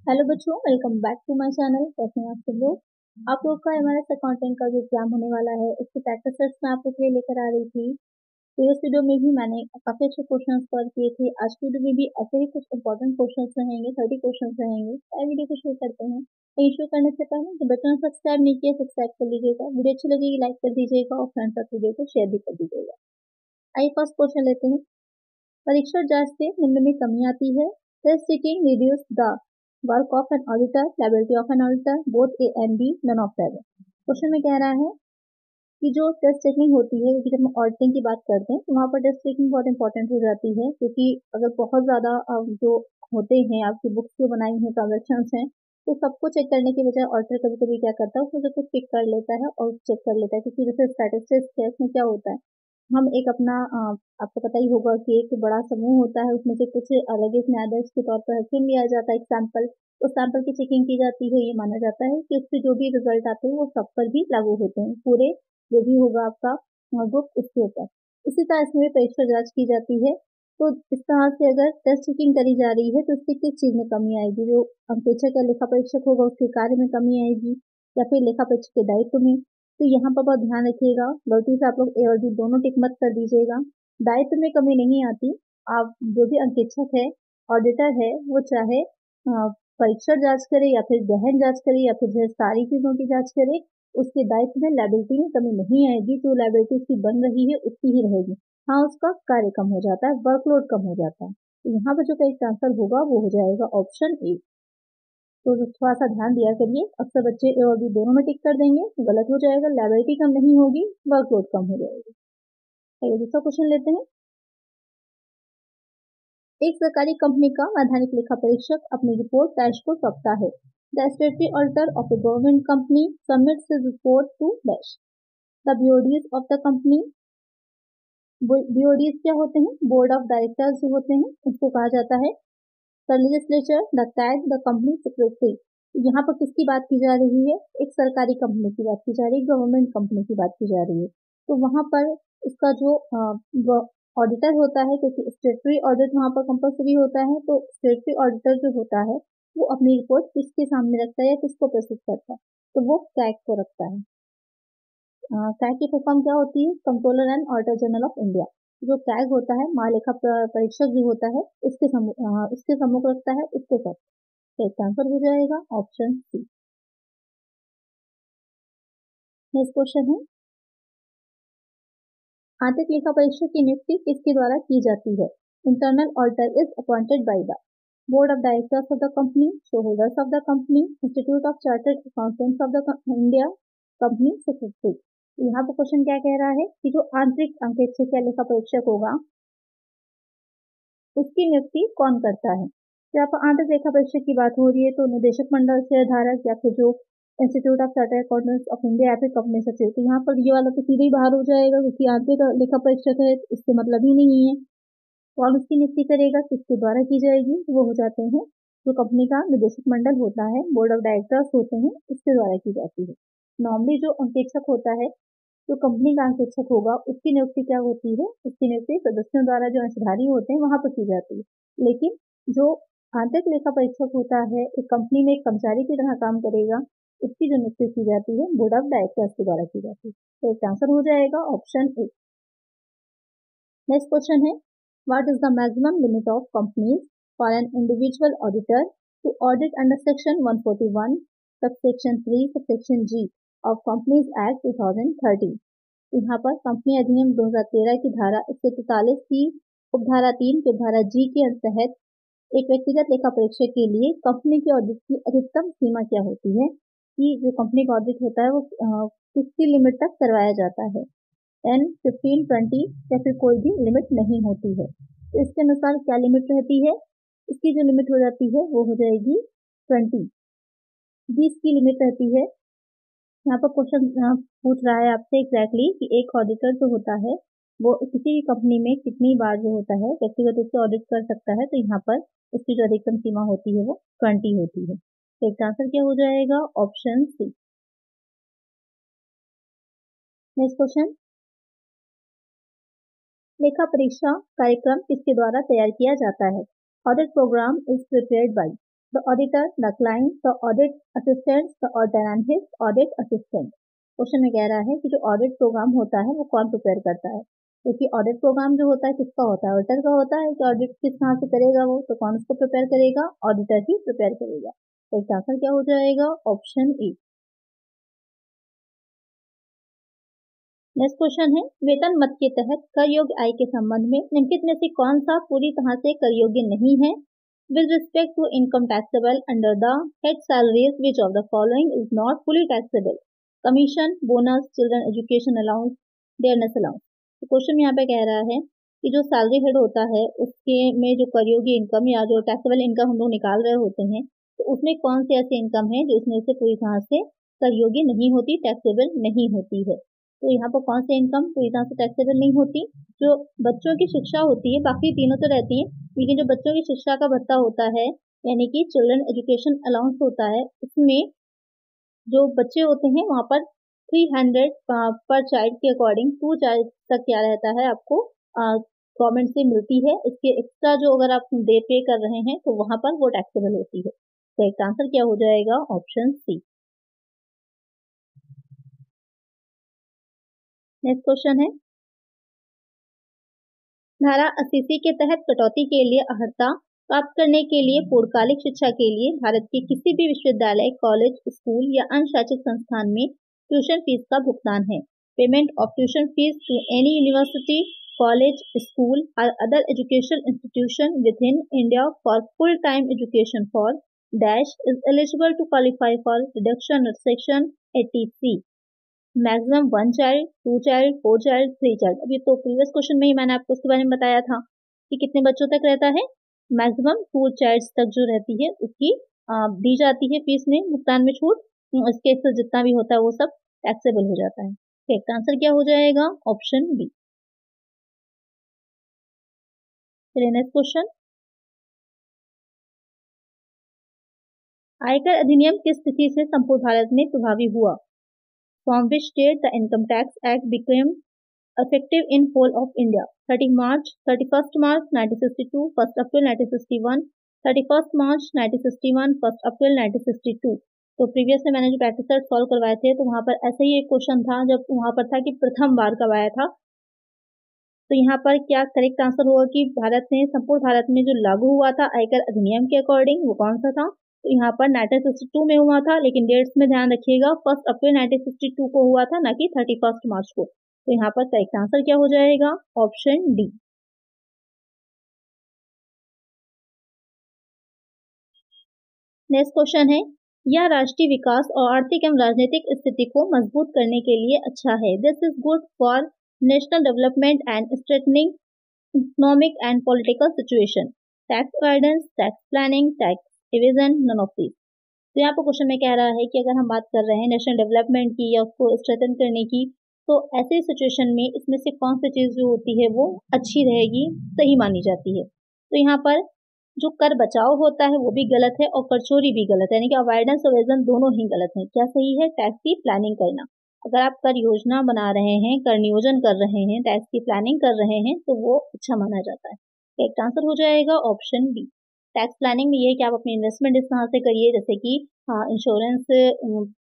Hello बच्चों, welcome back to my channel. कैसे हैं आप सब लोग। आप लोग का एमआरएस अकाउंटिंग का जो एग्जाम होने वाला है उसके प्रैक्टिस सेट्स मैं आप लोग के लिए लेकर आ रही थी। प्रीवियस वीडियो में भी मैंने काफी अच्छे क्वेश्चन सॉल्व किए थे। आज की वीडियो में भी ऐसे ही कुछ इंपॉर्टेंट क्वेश्चन रहेंगे, 30 क्वेश्चन रहेंगे। वीडियो को शुरू करते हैं। शुरू करने से पहले जो बच्चों ने सब्सक्राइब नहीं किया सब्सक्राइब कर लीजिएगा। वीडियो अच्छी लगेगी लाइक कर दीजिएगा और फ्रेंड्स तक वीडियो को शेयर भी कर दीजिएगा। आइए फर्स्ट क्वेश्चन लेते हैं। परीक्षा जांच से निम्न में कमी आती है। Test taking reduce the work of an auditor, liability of an auditor, both A and B, none of that. Question में कह रहा है कि जो टेस्ट टेकिंग होती है, क्योंकि जब हम ऑडिटिंग की बात करते हैं तो वहाँ पर टेस्ट टेकिंग बहुत इंपॉर्टेंट हो जाती है, क्योंकि अगर बहुत ज्यादा जो होते हैं आपकी बुक्स जो बनाई हैं, ट्रांजेक्शन हैं, तो सबको चेक करने की बजाय ऑडिटर कभी कभी क्या करता है, उसमें से कुछ पिक कर लेता है और चेक कर लेता है। क्योंकि जैसे स्टैटिस्टिक्स है, उसमें क्या होता है, हम एक अपना आपको पता ही होगा कि एक बड़ा समूह होता है, उसमें से कुछ अलग एक न्यायाधीश के तौर पर चुन लिया जाता है एक सैंपल। उस सैंपल की चेकिंग की जाती है। ये माना जाता है कि उसके जो भी रिजल्ट आते हैं वो सब पर भी लागू होते हैं, पूरे जो भी होगा आपका ग्रुप उसके ऊपर। इसी तरह इसमें भी परीक्षा जांच की जाती है। तो इस तरह से अगर टेस्ट चेकिंग करी जा रही है तो उसकी किस चीज में कमी आएगी, जो अंकेक्षक या लेखा परीक्षक होगा उसके कार्य में कमी आएगी या फिर लेखा परीक्षक के दायित्व में। तो यहाँ पर बहुत ध्यान रखिएगा, गलती से आप लोग ए और बी दोनों टिक मत कर दीजिएगा। दायित्व में कमी नहीं आती। आप जो भी अंकेक्षक है, ऑडिटर है, वो चाहे परीक्षण जांच करे या फिर गहन जांच करे या फिर जो सारी चीजों की जांच करे, उसके दायित्व में लायबिलिटी में कमी नहीं आएगी। जो लायबिलिटी उसकी बन रही है उतनी ही रहेगी। हाँ, उसका कार्य कम हो जाता है, वर्कलोड कम हो जाता है। तो यहाँ पर जो करेक्ट आंसर होगा वो हो जाएगा ऑप्शन ए। तो थोड़ा सा ध्यान दिया करिए, अक्सर बच्चे ए और बी दोनों में टिक कर देंगे तो गलत हो जाएगा। लायबिलिटी कम नहीं होगी, वर्कलोड कम हो जाएगी। चलिए दूसरा क्वेश्चन लेते हैं। एक सरकारी कंपनी का वैधानिक लेखा परीक्षक अपनी रिपोर्ट डैश को सौंपता है। The statutory auditor of a government company submits his report to dash. The BODs of the company. BODs क्या होते हैं, बोर्ड ऑफ डायरेक्टर्स जो होते हैं उसको कहा जाता है। The legislature, the CAG, the company secretary. यहाँ पर किसकी बात की जा रही है, एक सरकारी कंपनी की बात की जा रही है, गवर्नमेंट कंपनी की बात की जा रही है। तो वहां पर इसका जो ऑडिटर होता है, क्योंकि स्टेटरी ऑडिट वहां पर कंपल्सरी होता है, तो स्टेटरी ऑडिटर जो होता है वो अपनी रिपोर्ट किसके सामने रखता है या किसको प्रस्तुत करता है, तो वो कैग को रखता है। कैग की फुल फॉर्म क्या होती है, controller and auditor general of India. जो कैग होता है, महालेखा परीक्षक जो होता है, उसके सम्मुख रखता है उसको कर। तो इसका आंसर हो जाएगा ऑप्शन सी। नेक्स्ट क्वेश्चन है, आंतरिक लेखा परीक्षक की नियुक्ति किसके द्वारा की जाती है। Internal auditor is appointed by the board of directors of the company, shareholders of the company, institute of chartered accountants of the India, company secretary. यहाँ पर क्वेश्चन क्या कह रहा है कि जो आंतरिक अंकेक्षक या लेखा परीक्षक होगा उसकी नियुक्ति कौन करता है। तो यहाँ पर आंतरिक लेखा परीक्षक की बात हो रही है तो निदेशक मंडल, शेयरधारक या फिर जो institute of chartered accountants of India या फिर कंपनी सचिव। तो यहाँ पर ये वाला तो सीधे ही बाहर हो जाएगा, क्योंकि आंतरिक लेखा परीक्षक है इससे मतलब ही नहीं है। कौन उसकी नियुक्ति करेगा, किसके द्वारा की जाएगी, वो हो जाते हैं जो कंपनी का निदेशक मंडल होता है, बोर्ड ऑफ डायरेक्टर्स होते हैं, इसके द्वारा की जाती है। नॉर्मली जो अंकेक्षक होता है, जो कंपनी का अंकेक्षक होगा, उसकी नियुक्ति क्या होती है, उसकी नियुक्ति सदस्यों द्वारा जो अंशधारी होते हैं वहां पर की जाती है। लेकिन जो आंतरिक लेखा परीक्षक होता है, एक कंपनी में एक कर्मचारी की तरह काम करेगा, उसकी जो नियुक्ति की जाती है बोर्ड ऑफ डायरेक्टर्स के द्वारा की जाती है। तो इसका आंसर हो जाएगा ऑप्शन ए। नेक्स्ट क्वेश्चन है, what is the maximum limit of companies for an individual auditor to audit under section 141 subsection 3 subsection G of companies act 2013। यहाँ पर कंपनी अधिनियम 2013 की धारा 143 की उपधारा 3 के धारा जी के तहत एक व्यक्तिगत लेखा परीक्षक के लिए कंपनी के ऑडिट की अधिकतम सीमा क्या होती है, कि जो कंपनी का ऑडिट होता है वो किसकी लिमिट तक करवाया जाता है। 10, 15, 20 या फिर कोई भी लिमिट नहीं होती है। तो इसके अनुसार क्या लिमिट रहती है, इसकी जो लिमिट हो जाती है वो हो जाएगी 20। 20 की लिमिट रहती है। यहाँ पर क्वेश्चन पूछ रहा है आपसे एग्जैक्टली कि एक ऑडिटर जो होता है वो किसी भी कंपनी में कितनी बार जो होता है व्यक्तिगत रूप से ऑडिट कर सकता है। तो यहाँ पर उसकी जो अधिकतम सीमा होती है वो 20 होती है। तो इसका आंसर क्या हो जाएगा ऑप्शन सी। नेक्स्ट क्वेश्चन, लेखा परीक्षा कार्यक्रम किसके द्वारा तैयार किया जाता है। Audit program is prepared by the auditor, the client, the audit assistant, the auditor and his audit assistant. Question में कह रहा है कि जो ऑडिट प्रोग्राम होता है वो कौन प्रिपेयर करता है। क्योंकि ऑडिट प्रोग्राम जो होता है किसका होता है, ऑडिटर का होता है कि ऑडिट किस तरह से करेगा वो, तो कौन उसको प्रिपेयर करेगा, ऑडिटर ही प्रिपेयर करेगा। तो इसका आंसर क्या हो जाएगा, ऑप्शन ए। नेक्स्ट क्वेश्चन है, वेतन मद के तहत कर योग्य आय के संबंध में निम्नलिखित में से कौन सा पूरी तरह से कर योग्य नहीं है। With respect to income taxable under the head salaries which of the following is not fully taxable, commission, bonus, children education allowance, dearness allowance. तो क्वेश्चन यहाँ पे कह रहा है कि जो सैलरी हेड होता है उसके में जो कर योग्य इनकम या जो टैक्सेबल इनकम हम लोग निकाल रहे होते हैं, तो उसमें कौन सी ऐसी इनकम है जो उसमें से पूरी तरह से कर योग्य नहीं होती, टैक्सेबल नहीं होती है। तो यहाँ पर कौन सी इनकम पूरी तरह से टैक्सेबल नहीं होती, जो बच्चों की शिक्षा होती है, बाकी तीनों तो रहती है, लेकिन जो बच्चों की शिक्षा का भत्ता होता है यानी कि चिल्ड्रन एजुकेशन अलाउंस होता है, उसमें जो बच्चे होते हैं वहाँ पर 300 पर चाइल्ड के अकॉर्डिंग 2 चाइल्ड तक क्या रहता है आपको गवर्नमेंट से मिलती है। इसके एक्स्ट्रा जो अगर आप पे कर रहे हैं तो वहाँ पर वो टैक्सेबल होती है। तो इसका आंसर क्या हो जाएगा, ऑप्शन सी। नेक्स्ट क्वेश्चन है, धारा 80 के तहत कटौती के लिए अर्हता प्राप्त करने के लिए पूर्णकालिक शिक्षा के लिए भारत के किसी भी विश्वविद्यालय, कॉलेज, स्कूल या अन्य शैक्षिक संस्थान में ट्यूशन फीस का भुगतान है। Payment of tuition fees to any university, college, school और other education institution within India for full time education for dash is eligible to qualify for reduction section 80C। Maximum 1 child, 2 child, 4 child, 3 child. अभी तो previous question में ही मैंने आपको उसके बारे में बताया था कि कितने बच्चों तक रहता है, मैक्सिमम 2 चाइल्ड तक जो रहती है उसकी दी जाती है फीस में भुगतान में छूट। इसके से जितना भी होता है वो सब टैक्सेबल हो जाता है। इसका आंसर क्या हो जाएगा, ऑप्शन बी। नेक्स्ट क्वेश्चन, आयकर अधिनियम किस तिथि से संपूर्ण भारत में प्रभावी हुआ। From which date the income tax act became effective in whole of India, 31st March 1962, 1st April 1961, 31st March 1961, 1st April 1962। तो प्रीवियस में मैंने जो प्रैक्टिस सेट सॉल्व करवाए थे तो वहाँ पर ऐसे ही एक क्वेश्चन था, जब वहाँ पर था कि प्रथम बार कब आया था। तो यहाँ पर क्या करेक्ट आंसर होगा कि भारत में, संपूर्ण भारत में जो लागू हुआ था आयकर अधिनियम के अकॉर्डिंग वो कौन सा था। तो यहाँ पर 1962 में हुआ था, लेकिन डेट्स में ध्यान रखिएगा 1 अप्रैल 1962 को हुआ था, न कि 31 मार्च को। तो यहाँ पर करेक्ट आंसर क्या हो जाएगा, ऑप्शन डी। नेक्स्ट क्वेश्चन है, यह राष्ट्रीय विकास और आर्थिक एवं राजनीतिक स्थिति को मजबूत करने के लिए अच्छा है। This is good for national development and strengthening economic and political situation. Tax guidance, tax planning, tax evasion, none of these. तो यहाँ पर क्वेश्चन में कह रहा है कि अगर हम बात कर रहे हैं नेशनल डेवलपमेंट की या उसको स्ट्रेटन करने की, तो ऐसे सिचुएशन में इसमें से कौन सी चीज जो होती है वो अच्छी रहेगी, सही मानी जाती है। तो यहाँ पर जो कर बचाव होता है वो भी गलत है और कर चोरी भी गलत है, यानी कि अवॉइडेंस और एवेजन दोनों ही गलत है। क्या सही है, टैक्स की प्लानिंग करना। अगर आप कर योजना बना रहे हैं, कर नियोजन कर रहे हैं, टैक्स की प्लानिंग कर रहे हैं तो वो अच्छा माना जाता है। करेक्ट आंसर हो जाएगा ऑप्शन बी। टैक्स प्लानिंग में ये है कि आप अपनी इन्वेस्टमेंट इस तरह से करिए, जैसे कि इंश्योरेंस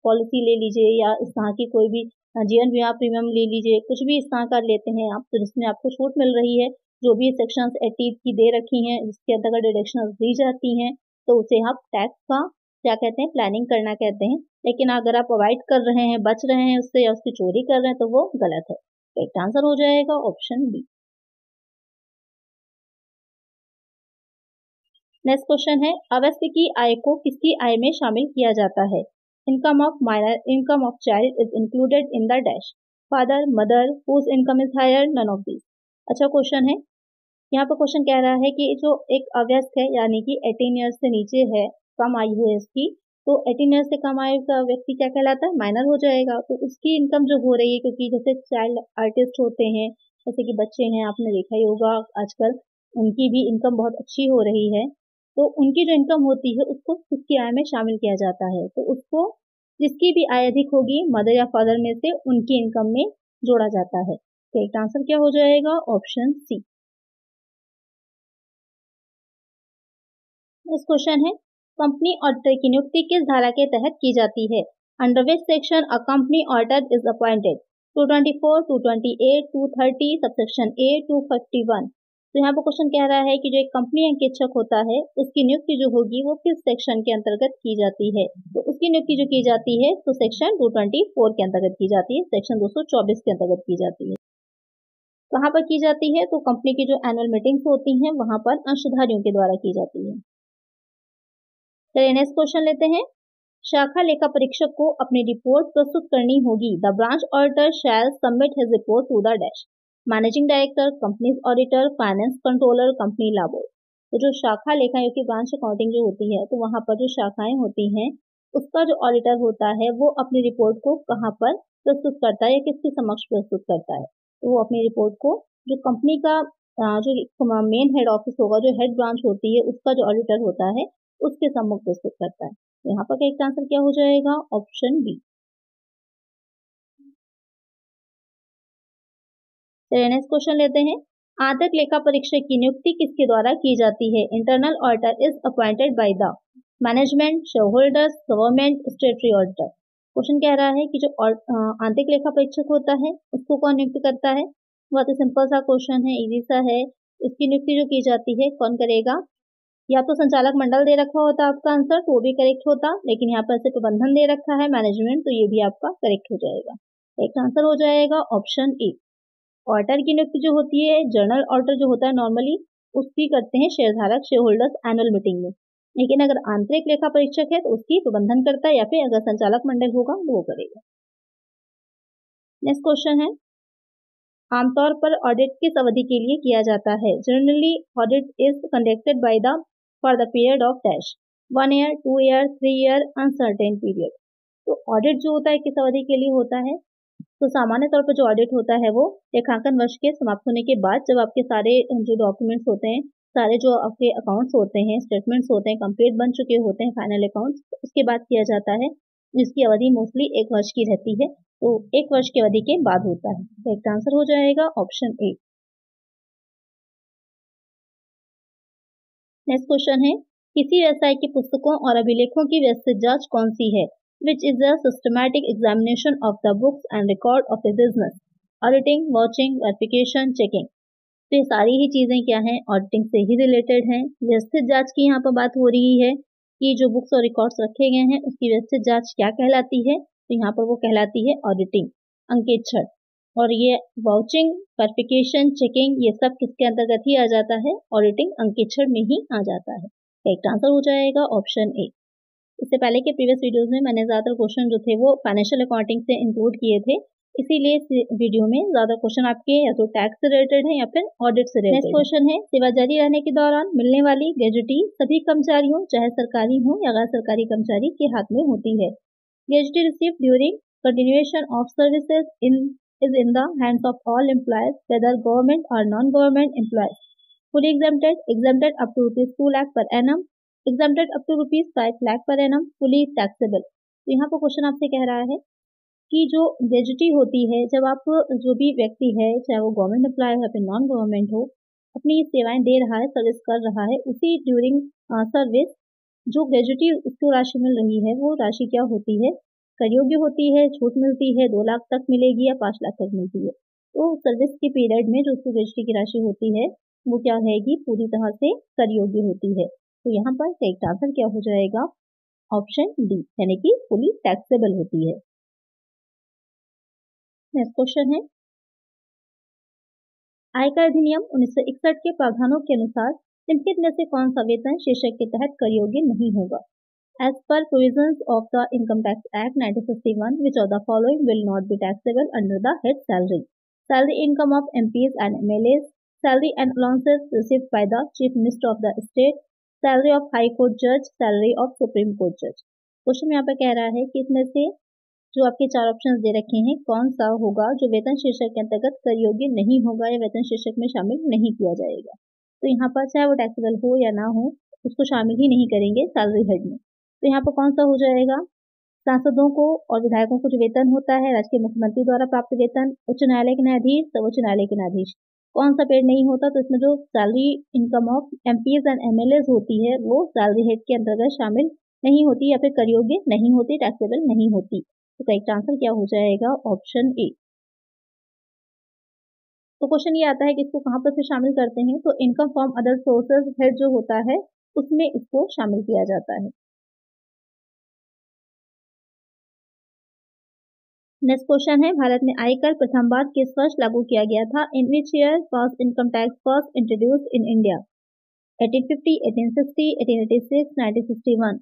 पॉलिसी ले लीजिए या इस तरह की कोई भी जीवन बीमा प्रीमियम ले लीजिए, कुछ भी इस तरह का लेते हैं आप तो जिसमें आपको छूट मिल रही है, जो भी सेक्शंस 80 की दे रखी हैं जिसके अंतर्गत डिडक्शंस दी जाती हैं, तो उसे आप टैक्स का क्या कहते हैं, प्लानिंग करना कहते हैं। लेकिन अगर आप अवॉइड कर रहे हैं, बच रहे हैं उससे या उसकी चोरी कर रहे हैं तो वो गलत है। करेक्ट आंसर हो जाएगा ऑप्शन बी। नेक्स्ट क्वेश्चन है, अवश्य की आय को किसकी आय में शामिल किया जाता है। Income of minor, income of child is included in the dash, father, mother, whose income is higher, none of these. अच्छा क्वेश्चन है, यहाँ पर क्वेश्चन कह रहा है कि जो एक अवयस्क है यानी कि 18 ईयर्स से नीचे है, कम आयु है इसकी, तो 18 ईयर्स से कम आयु का व्यक्ति क्या कहलाता है, माइनर हो जाएगा। तो उसकी इनकम जो हो रही है, क्योंकि जैसे चाइल्ड आर्टिस्ट होते हैं, जैसे कि बच्चे हैं, आपने देखा ही होगा आजकल, उनकी भी इनकम बहुत अच्छी हो रही है, तो उनकी जो इनकम होती है उसको किसकी आय में शामिल किया जाता है। तो उसको जिसकी भी आय अधिक होगी मदर या फादर में से, उनकी इनकम में जोड़ा जाता है। तो एक आंसर क्या हो जाएगा, ऑप्शन सी। नेक्स्ट क्वेश्चन है, कंपनी ऑडिटर की नियुक्ति किस धारा के तहत की जाती है? Under which section a company auditor is appointed? 224, 228, 230, subsection A, 251। तो यहाँ पर क्वेश्चन कह रहा है कि जो एक कंपनी अंकेक्षक होता है उसकी नियुक्ति जो होगी वो किस सेक्शन के अंतर्गत की जाती है? तो उसकी नियुक्ति जो की जाती है तो सेक्शन 224 के अंतर्गत की जाती है, सेक्शन 224 के अंतर्गत की जाती है। कहाँ पर की जाती है? तो कंपनी की जो एनुअल मीटिंग्स होती हैं वहां पर अंशधारियों के द्वारा की जाती है। चलिए नेक्स्ट क्वेश्चन लेते हैं। शाखा लेखा परीक्षक को अपनी रिपोर्ट प्रस्तुत करनी होगी। The branch auditor shall submit his report to the dash managing director, company auditor, finance controller, company law board. तो जो शाखा लेखा की ब्रांच अकाउंटिंग जो होती है तो वहां पर जो शाखाएं होती हैं उसका जो ऑडिटर होता है वो अपनी रिपोर्ट को कहाँ पर प्रस्तुत करता है या किसके समक्ष प्रस्तुत करता है? तो वो अपनी रिपोर्ट को जो कंपनी का जो मेन हेड ऑफिस होगा, जो हेड ब्रांच होती है उसका जो ऑडिटर होता है उसके सम्मुख प्रस्तुत करता है। यहाँ पर करेक्ट आंसर क्या हो जाएगा? Option B. चलिए नेक्स्ट क्वेश्चन लेते हैं। आंतरिक लेखा परीक्षक की नियुक्ति किसके द्वारा की जाती है? Internal auditor is appointed by the management, share holders, government, स्टेटरी auditor. Question कह रहा है कि जो आंतरिक लेखा परीक्षक होता है उसको कौन नियुक्त करता है? बहुत ही सिंपल सा क्वेश्चन है, इजी सा है। इसकी नियुक्ति जो की जाती है कौन करेगा? या तो संचालक मंडल दे रखा होता आपका आंसर तो वो भी करेक्ट होता, लेकिन यहाँ पर से प्रबंधन दे रखा है मैनेजमेंट, तो ये भी आपका करेक्ट हो जाएगा। एक आंसर हो जाएगा ऑप्शन ए। ऑडिटर की नियुक्ति जो होती है, जर्नल ऑडिटर जो होता है नॉर्मली उसकी करते हैं शेयरधारक, शेयर होल्डर्स एनुअल मीटिंग में, लेकिन अगर आंतरिक लेखा परीक्षक है तो उसकी प्रबंधन करता है या फिर अगर संचालक मंडल होगा तो वो करेगा। नेक्स्ट क्वेश्चन है। आमतौर पर ऑडिट किस अवधि के लिए किया जाता है? Generally audit is conducted by the for the period of dash 1 year, 2 year, 3 year, uncertain period. तो ऑडिट जो होता है किस अवधि के लिए होता है? तो सामान्य तौर पर जो ऑडिट होता है वो लेखांकन वर्ष के समाप्त होने के बाद, जब आपके सारे जो डॉक्यूमेंट्स होते हैं, सारे जो आपके अकाउंट्स होते हैं, स्टेटमेंट्स होते हैं, कंप्लीट बन चुके होते हैं फाइनल अकाउंट्स, उसके बाद किया जाता है, जिसकी अवधि मोस्टली 1 वर्ष की रहती है। तो 1 वर्ष की अवधि के बाद होता है। तो एक आंसर हो जाएगा ऑप्शन ए। नेक्स्ट क्वेश्चन है। किसी व्यवसाय की पुस्तकों और अभिलेखों की व्यवस्थित जांच कौन सी है? Which is the systematic examination of the books and record of A business? Auditing, watching, verification, checking. तो ये सारी ही चीजें क्या हैं? ऑडिटिंग से ही रिलेटेड हैं। व्यवस्थित जांच की यहाँ पर बात हो रही है कि जो बुक्स और रिकॉर्ड्स रखे गए हैं उसकी व्यवस्थित जांच क्या कहलाती है? तो यहाँ पर वो कहलाती है ऑडिटिंग, अंकेक्षण। और ये वाउचिंग, वेरिफिकेशन, चेकिंग ये सब किसके अंतर्गत ही आ जाता है? ऑडिटिंग, अंकेक्षण में ही आ जाता है। करेक्ट आंसर हो जाएगा ऑप्शन ए। इससे पहले के प्रीवियस वीडियोस में मैंने ज्यादातर क्वेश्चन जो थे वो फाइनेंशियल अकाउंटिंग से इंक्लूड किए थे, इसीलिए इस वीडियो में ज्यादा क्वेश्चन आपके या तो टैक्स से रिलेटेड है या फिर ऑडिट से रिलेटेड। नेक्स्ट क्वेश्चन है। सेवा जारी रहने के दौरान मिलने वाली ग्रेजुटी सभी कर्मचारियों, चाहे सरकारी हो या गैर सरकारी कर्मचारी, के हाथ में होती है। Gratuity received during continuation of services is in the hands of all employees, whether government or non-government employees. Fully exempted up to rupees 2 lakh per annum, exempted up to rupees 5 lakh per annum, fully taxable. तो यहाँ पर question आपसे कह रहा है कि जो gratuity होती है, जब आप जो भी व्यक्ति है, चाहे वो गवर्नमेंट एम्प्लॉय हो या फिर नॉन गवर्नमेंट हो, अपनी सेवाएं दे रहा है, सर्विस कर रहा है, उसी ड्यूरिंग सर्विस जो ग्रेजुटी उसको राशि मिल रही है वो राशि क्या होती है? कर योग्य होती है, छूट मिलती है, 2 लाख तक मिलेगी या 5 लाख तक मिलती है। तो सर्विस के पीरियड में जो उसको ग्रेजुटी की राशि होती है वो क्या रहेगी? पूरी तरह से कर योग्य होती है। तो यहाँ पर करेक्ट आंसर क्या हो जाएगा? ऑप्शन डी, यानी कि फुली टैक्सेबल होती है। नेक्स्ट क्वेश्चन है। आयकर अधिनियम 1961 के प्रावधानों के अनुसार निम्नलिखित में से कौन सा वेतन शीर्षक के तहत कर योग्य नहीं होगा? As per provisions of the Income Tax Act 1951, which of the following will not be taxable under the head salary? Salary income of MPs and MLAs, salary and allowances received by the Chief Minister of the State, salary of High Court Judge, salary of Supreme Court Judge. Question यहाँ पर कह रहा है कि इसमें से जो आपके 4 ऑप्शन दे रखे हैं कौन सा होगा जो वेतन शीर्षक के अंतर्गत कर योग्य नहीं होगा या वेतन शीर्षक में शामिल नहीं किया जाएगा? तो यहाँ पर चाहे वो टैक्सेबल हो या ना हो उसको शामिल ही नहीं करेंगे सैलरी हेड में। तो यहाँ पर कौन सा हो जाएगा? सांसदों को और विधायकों को जो वेतन होता है, राज्य के मुख्यमंत्री द्वारा प्राप्त वेतन, उच्च न्यायालय के न्यायाधीश, सर्वोच्च न्यायालय के न्यायाधीश, कौन सा पेड नहीं होता, तो इसमें जो salary income of MPs and MLAs होती है वो सैलरी हेड के अंतर्गत शामिल नहीं होती या फिर कर योग्य नहीं होती, टैक्सेबल नहीं होती। तो करेक्ट आंसर क्या हो जाएगा? ऑप्शन ए। तो क्वेश्चन ये आता है कि इसको कहाँ पर फिर शामिल करते हैं, तो income from other sources head जो होता है उसमें इसको शामिल किया जाता है। नेक्स्ट क्वेश्चन है, भारत में आयकर प्रथम बार किस वर्ष लागू किया गया था? In which year was income tax first introduced in India? 1850, 1860, 1886, 1961।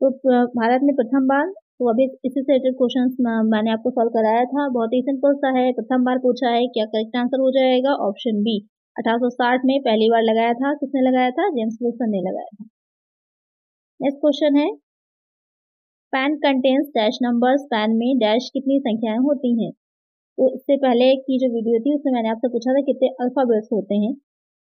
तो भारत में प्रथम बार, तो अभी इसी से रिलेटेड क्वेश्चन मैंने आपको सॉल्व कराया था, बहुत ही सिंपल सा है। प्रथम बार पूछा है, क्या करेक्ट आंसर हो जाएगा? Option B. 1860 में पहली बार लगाया था। किसने लगाया था? जेम्स विल्सन ने लगाया था। नेक्स्ट क्वेश्चन है, pan contains dash numbers, pan में डैश कितनी संख्याएं होती हैं? तो इससे पहले की जो वीडियो थी उसमें मैंने आपसे पूछा था कितने अल्फाबेट्स होते हैं।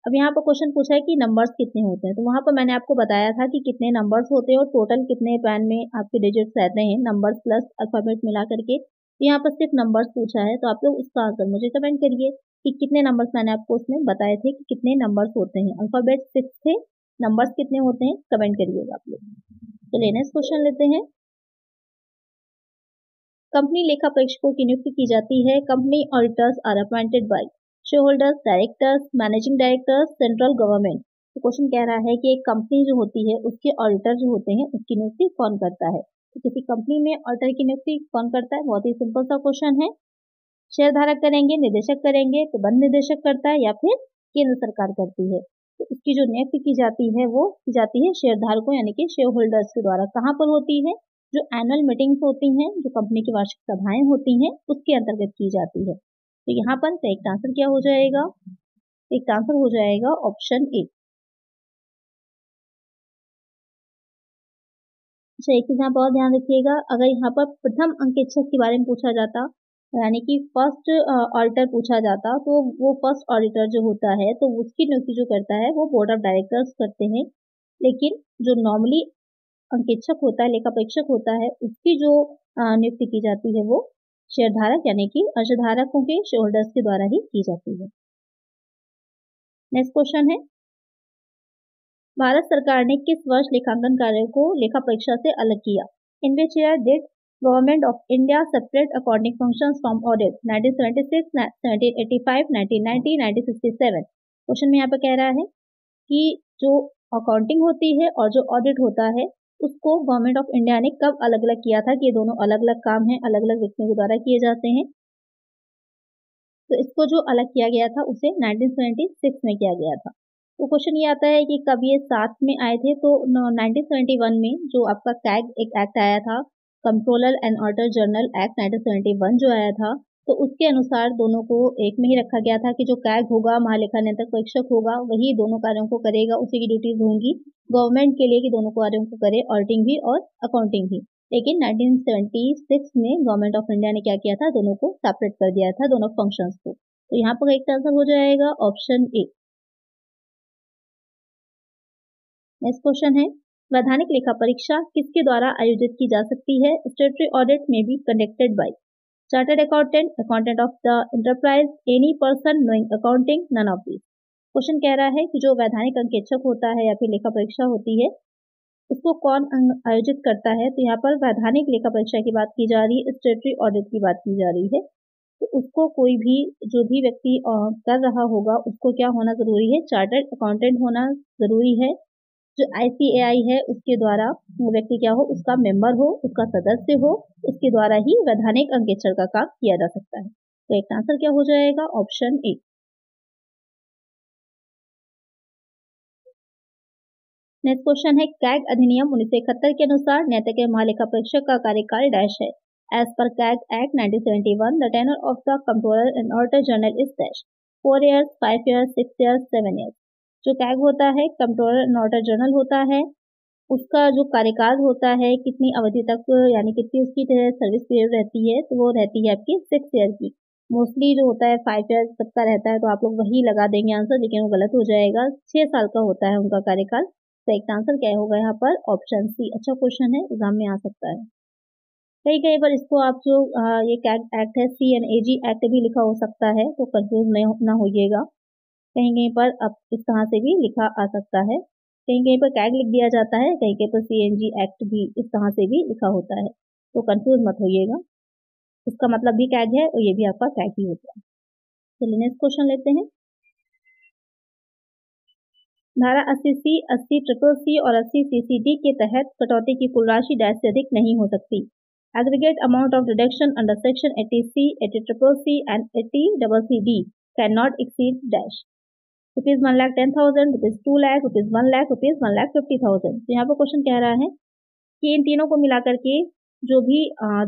अब यहाँ पर क्वेश्चन पूछा है कि नंबर्स कितने होते हैं, तो वहां पर मैंने आपको बताया था कि कितने नंबर्स होते हैं और टोटल कितने पैन में आपके डिजिट्स रहते हैं, नंबर्स प्लस अल्फाबेट मिला करके। तो यहाँ पर सिर्फ नंबर्स पूछा है, तो आप लोग उसका आंसर मुझे कमेंट करिए कि कितने नंबर्स मैंने आपको उसमें बताए थे कि कितने नंबर्स होते हैं। अल्फाबेट 6 थे, नंबर्स कितने होते हैं कमेंट करिएगा आप लोग। तो नेक्स्ट क्वेश्चन लेते हैं, कंपनी लेखा परीक्षकों की नियुक्ति की जाती है। Company auditors are appointed by share holders, directors, managing directors, central government. तो क्वेश्चन कह रहा है कि एक कंपनी जो होती है उसके ऑडिटर जो होते हैं उसकी नियुक्ति कौन करता है? तो किसी कंपनी में ऑडिटर की नियुक्ति कौन करता है? बहुत ही सिंपल सा क्वेश्चन है। शेयर धारक करेंगे, निदेशक करेंगे, प्रबंध निदेशक करता है या फिर केंद्र सरकार करती है? तो इसकी जो नियुक्ति की जाती है वो की जाती है शेयर धारकों यानी कि शेयर होल्डर्स के द्वारा। कहाँ पर होती है? जो एनुअल मीटिंग्स होती हैं, जो कंपनी की वार्षिक सभाएं होती हैं, उसके अंतर्गत की जाती है। तो यहाँ पर करेक्ट आंसर क्या हो जाएगा? करेक्ट आंसर हो जाएगा ऑप्शन ए। अच्छा, एक चीज यहाँ पर और ध्यान रखिएगा, अगर यहाँ पर प्रथम अंकेक्षक के बारे में पूछा जाता यानी कि फर्स्ट ऑडिटर पूछा जाता, तो वो फर्स्ट ऑडिटर जो होता है तो उसकी नियुक्ति जो करता है वो बोर्ड ऑफ डायरेक्टर्स करते हैं। लेकिन जो नॉर्मली अंकेक्षक होता है, लेखा परीक्षक होता है, उसकी जो नियुक्ति की जाती है वो शेयरधारक यानी कि अंशधारकों के शेयर होल्डर्स के द्वारा ही की जाती है। नेक्स्ट क्वेश्चन है, भारत सरकार ने किस वर्ष लेखांकन कार्य को लेखा परीक्षा से अलग किया? In which year did government of India separate accounting functions from audit? 1976, 1785, 1990, 1967। Question में यहाँ पे कह रहा है कि जो अकाउंटिंग होती है और जो ऑडिट होता है उसको गवर्नमेंट ऑफ इंडिया ने कब अलग अलग किया था कि ये दोनों अलग अलग काम हैं, अलग अलग व्यक्तियों के द्वारा किए जाते हैं। तो इसको जो अलग किया गया था उसे 1976 में किया गया था। तो क्वेश्चन ये आता है कि कब ये साथ में आए थे, तो 1971 में जो आपका कैग एक एक्ट आया था, controller and auditor general act 1971 जो आया था, तो उसके अनुसार दोनों को एक में ही रखा गया था कि जो कैग होगा, महालेखा नियंत्रक परीक्षक होगा, वही दोनों कार्यों को करेगा, उसी की ड्यूटीज होंगी गवर्नमेंट के लिए कि दोनों कार्यों को करे, ऑडिटिंग भी और अकाउंटिंग भी। लेकिन 1976 में गवर्नमेंट ऑफ इंडिया ने क्या किया था, दोनों को सेपरेट कर दिया था, दोनों फंक्शंस को। तो यहाँ पर एक आंसर हो जाएगा ऑप्शन ए। नेक्स्ट क्वेश्चन है, वैधानिक लेखा परीक्षा किसके द्वारा आयोजित की जा सकती है? Statutory audit may be conducted by chartered accountant, accountant of the enterprise, any person knowing accounting, none of this. Question कह रहा है कि जो वैधानिक अंकेक्षक होता है या फिर लेखा परीक्षा होती है उसको कौन आयोजित करता है? तो यहाँ पर वैधानिक लेखा परीक्षा की बात की जा रही है, स्टेटरी ऑडिट की बात की जा रही है। तो उसको कोई भी जो भी व्यक्ति कर रहा होगा उसको क्या होना जरूरी है? चार्टर्ड अकाउंटेंट होना जरूरी है। जो ICAI है उसके द्वारा वो व्यक्ति क्या हो, उसका मेंबर हो, उसका सदस्य हो, उसके द्वारा ही वैधानिक अंकेक्षण का काम किया जा सकता है। तो एक आंसर क्या हो जाएगा? Option A. नेक्स्ट क्वेश्चन है, कैग अधिनियम 1971 के अनुसार नैतिक महालेखा परीक्षक का कार्यकाल डैश है। As per CAG act 1971 the tenure of the controller and auditor general is dash 4 years, 5 years, 6 years, 7 years। जो कैग होता है, कंट्रोलर एंड ऑडिटर जनरल होता है, उसका जो कार्यकाल होता है कितनी अवधि तक यानी कितनी उसकी सर्विस पीरियड रहती है, तो वो रहती है आपकी 6 ईयर की। मोस्टली जो होता है 5 ईयर सबका रहता है, तो आप लोग वही लगा देंगे आंसर, लेकिन वो गलत हो जाएगा। 6 साल का होता है उनका कार्यकाल। तो एक आंसर क्या होगा यहाँ पर? Option C. अच्छा क्वेश्चन है, एग्जाम में आ सकता है। कई कई बार इसको आप जो ये एक्ट है CNAG एक्ट भी लिखा हो सकता है, तो कंफ्यूज नहीं ना होइएगा। कहीं कहीं पर अब इस तरह से भी लिखा आ सकता है, कहीं कहीं पर कैग लिख दिया जाता है, कहीं कहीं पर CNG एक्ट भी इस तरह से भी लिखा होता है, तो कंफ्यूज मत होइएगा। इसका मतलब भी कैग है और ये भी आपका कैग ही होता है। चलिए नेक्स्ट क्वेश्चन लेते हैं। धारा 80C, 80CCC और 80CCD के तहत कटौती की कुल राशि डैश से अधिक नहीं हो सकती। Aggregate amount of reduction under section 80C, 80CCC and 80CCD cannot exceed dash. Rupees 1,10,000, rupees 2 lakh, rupees 1 lakh, rupees 1,50,000। तो यहाँ पर क्वेश्चन कह रहा है कि इन तीनों को मिलाकर के जो भी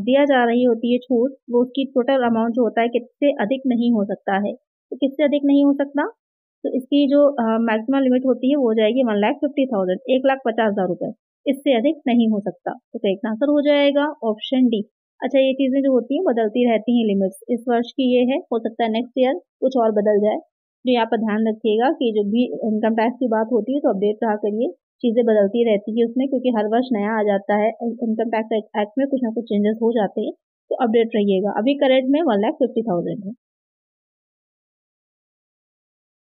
दिया जा रही होती है छूट, वो उसकी टोटल अमाउंट जो होता है किससे अधिक नहीं हो सकता है। तो किससे अधिक नहीं हो सकता, तो इसकी जो मैक्सिमम लिमिट होती है वो हो जाएगी 1,50,000, 1,50,000 रुपए। इससे अधिक नहीं हो सकता। तो करेक्ट आंसर हो जाएगा ऑप्शन डी। अच्छा, ये चीजें जो होती हैं बदलती रहती हैं, लिमिट्स इस वर्ष की ये है, हो सकता है नेक्स्ट ईयर कुछ और बदल जाए। तो यहाँ पर ध्यान रखिएगा कि जो भी इनकम टैक्स की बात होती है तो अपडेट रहा करिए, चीजें बदलती रहती है उसमें, क्योंकि हर वर्ष नया आ जाता है इनकम टैक्स एक्ट में, कुछ ना कुछ चेंजेस हो जाते हैं, तो अपडेट रहिएगा। अभी करंट में 1,50,000 है।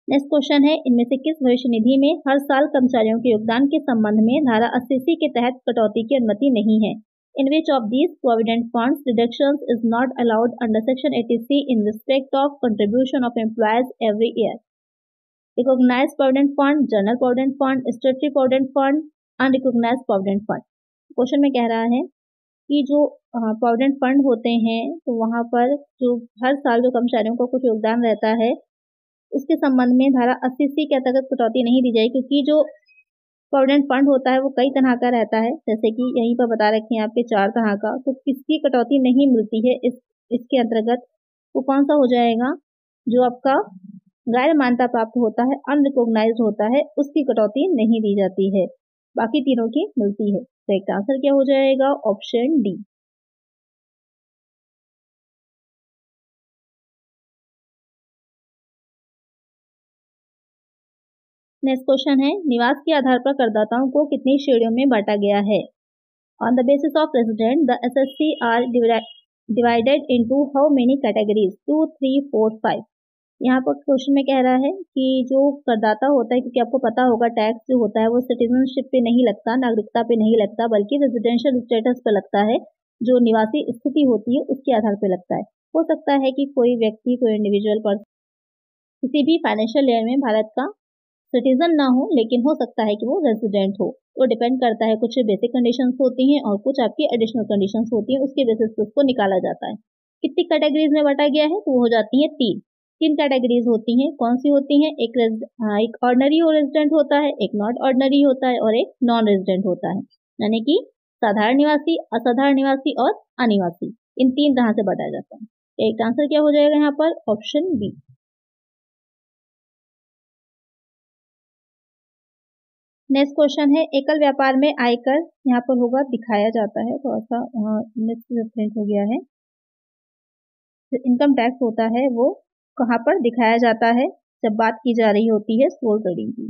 नेक्स्ट क्वेश्चन है, इनमें से किस भविष्य निधि में हर साल कर्मचारियों के योगदान के संबंध में धारा 80C के तहत कटौती की अनुमति नहीं है? In which of these provident funds reductions is not allowed under section 80C in respect of contribution of employees every year? Recognized provident fund, general provident fund, statutory provident fund, unrecognized provident fund. Question में कह रहा है कि जो provident fund होते हैं तो वहां पर जो हर साल जो कर्मचारियों को कुछ योगदान रहता है उसके संबंध में धारा 80C के अंतर्गत कटौती नहीं दी जाएगी, क्योंकि जो प्रोविडेंट फंड होता है वो कई तरह का रहता है, जैसे कि यहीं पर बता रखे हैं आपके 4 तरह का, तो किसकी कटौती नहीं मिलती है इसके अंतर्गत, वो कौन सा हो जाएगा, जो आपका गैर मान्यता प्राप्त होता है, अनरिकॉग्नाइज्ड होता है, उसकी कटौती नहीं दी जाती है, बाकी तीनों की मिलती है। तो एक आंसर क्या हो जाएगा, ऑप्शन डी। नेक्स्ट क्वेश्चन है, निवास के आधार पर करदाताओं को कितनी श्रेणियों में बांटा गया है? On the basis of resident the SSC are divided into how many categories, 2, 3, 4, 5। यहाँ पर क्वेश्चन में कह रहा है कि जो करदाता होता है, क्योंकि आपको पता होगा टैक्स जो होता है वो सिटीजनशिप पे नहीं लगता, नागरिकता पे नहीं लगता, बल्कि रेजिडेंशियल स्टेटस पे लगता है, जो निवासी स्थिति होती है उसके आधार पे लगता है। हो सकता है कि कोई व्यक्ति, कोई इंडिविजुअल पर्सन किसी भी फाइनेंशियल ईयर में भारत का सिटीजन ना हो, लेकिन हो सकता है कि वो रेजिडेंट हो। वो डिपेंड करता है, कुछ बेसिक कंडीशंस होती हैं और कुछ आपकी एडिशनल कंडीशंस होती हैं, उसके बेसिस पे उसको निकाला जाता है। कितनी कैटेगरीज में बांटा गया है, तो वो हो जाती है 3। 3 कैटेगरीज होती हैं, कौन सी होती हैं, एक ऑर्डिनरी रेजिडेंट होता है, एक नॉट ऑर्डिनरी होता है और एक नॉन रेजिडेंट होता है, यानी कि साधारण निवासी, असाधारण निवासी और अनिवासी, इन 3 तरह से बांटा जाता है। एक आंसर क्या हो जाएगा यहाँ पर, ऑप्शन बी। नेक्स्ट क्वेश्चन है, एकल व्यापार में आयकर यहाँ पर होगा दिखाया जाता है, थोड़ा सा मिसप्रिंट हो गया है। इनकम टैक्स होता है वो कहाँ पर दिखाया जाता है, जब बात की जा रही होती है सोल ट्रेडिंग की।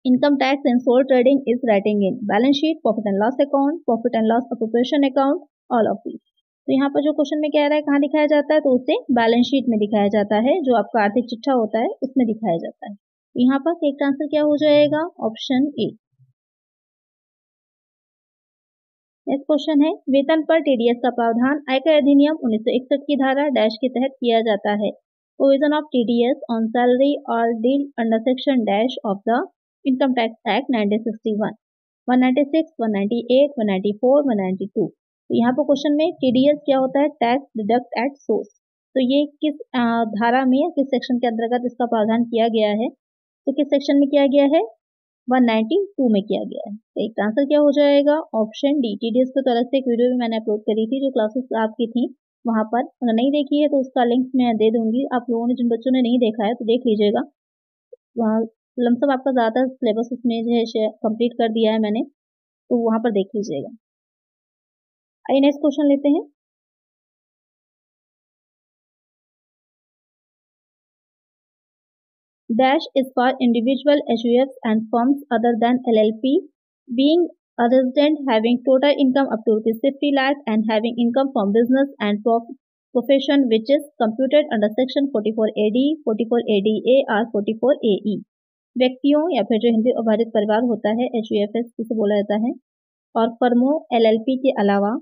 Income tax in sole trading is writing in balance sheet, profit and loss account, profit and loss appropriation account, all of these. तो यहाँ पर जो क्वेश्चन में कह रहा है कहाँ दिखाया जाता है, तो उसे बैलेंस शीट में दिखाया जाता है, जो आपका आर्थिक चिट्ठा होता है उसमें दिखाया जाता है। तो यहाँ पर एक आंसर क्या हो जाएगा, ऑप्शन ए। नेक्स्ट क्वेश्चन है, वेतन पर TDS का प्रावधान आयकर अधिनियम 1961 की धारा डैश के तहत किया जाता है। Provision of TDS on salary और deal under section dash of the income tax act 1961, 196, 198, 194, 192। तो यहाँ पर क्वेश्चन में TDS क्या होता है, टैक्स डिडक्ट एट सोर्स। तो ये किस धारा में या किस सेक्शन के अंतर्गत इसका प्रावधान किया गया है, तो किस सेक्शन में किया गया है, 192 में किया गया है। तो एक आंसर क्या हो जाएगा, ऑप्शन डी। TDS की तरफ से एक वीडियो भी मैंने अपलोड करी थी, जो क्लासेस आपकी थी वहां पर, अगर नहीं देखी है तो उसका लिंक मैं दे दूंगी। आप लोगों ने, जिन बच्चों ने नहीं देखा है तो देख लीजिएगा, लमसम आपका ज़्यादा सिलेबस उसमें जो है कंप्लीट कर दिया है मैंने, तो वहां पर देख लीजिएगा। आइए नेक्स्ट क्वेश्चन लेते हैं। Dash is for individual HUFs and firms other than LLP, being a resident having total income up to 50 lakh and having income from business and profession which is computed under section 44AD, 44ADA और 44AE। व्यक्तियों या फिर जो हिंदू आबादित परिवार होता है HUFS जिसे बोला जाता है, और फर्मों LLP के अलावा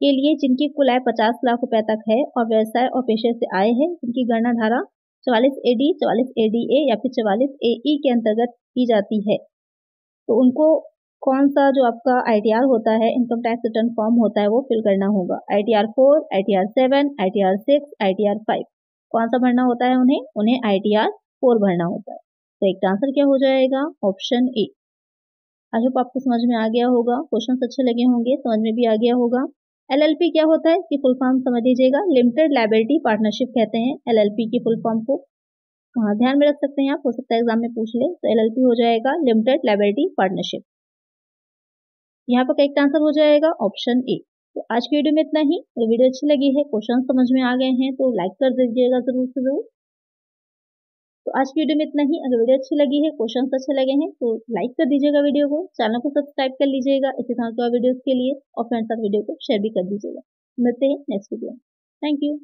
के लिए जिनकी कुल आय 50 लाख रुपए तक है और व्यवसाय और पेशे से आय है, जिनकी गणना धारा 44AD, 44ADA या फिर 44AE के अंतर्गत की जाती है, तो उनको कौन सा जो आपका ITR होता है, इनकम टैक्स रिटर्न फॉर्म होता है, वो फिल करना होगा। ITR 4, ITR 7, ITR 6, ITR 5 कौन सा भरना होता है उन्हें ITR 4 भरना होता है। तो एक आंसर क्या हो जाएगा? Option A. आई होप आपको समझ में आ गया होगा, क्वेश्चन अच्छे लगे होंगे, समझ में भी आ गया होगा। LLP क्या होता है इसकी फुल फॉर्म समझ लीजिएगा, लिमिटेड लायबिलिटी पार्टनरशिप कहते हैं LLP की फुल फॉर्म को। हाँ, ध्यान में रख सकते हैं आप, हो सकता है एग्जाम में पूछ ले। तो LLP हो जाएगा लिमिटेड लायबिलिटी पार्टनरशिप। यहाँ पर करेक्ट आंसर हो जाएगा ऑप्शन ए। तो आज की वीडियो में इतना ही। अगर वीडियो अच्छी लगी है, क्वेश्चन समझ में आ गए हैं, तो लाइक कर दीजिएगा जरूर से जरूर। तो आज की वीडियो में इतना ही। अगर वीडियो अच्छी लगी है, क्वेश्चन अच्छे लगे हैं, तो लाइक कर दीजिएगा वीडियो को, चैनल को सब्सक्राइब कर लीजिएगा इसी तरह के वीडियोस के लिए, और फ्रेंड्स साथ वीडियो को शेयर भी कर दीजिएगा। मिलते हैं नेक्स्ट वीडियो। Thank you.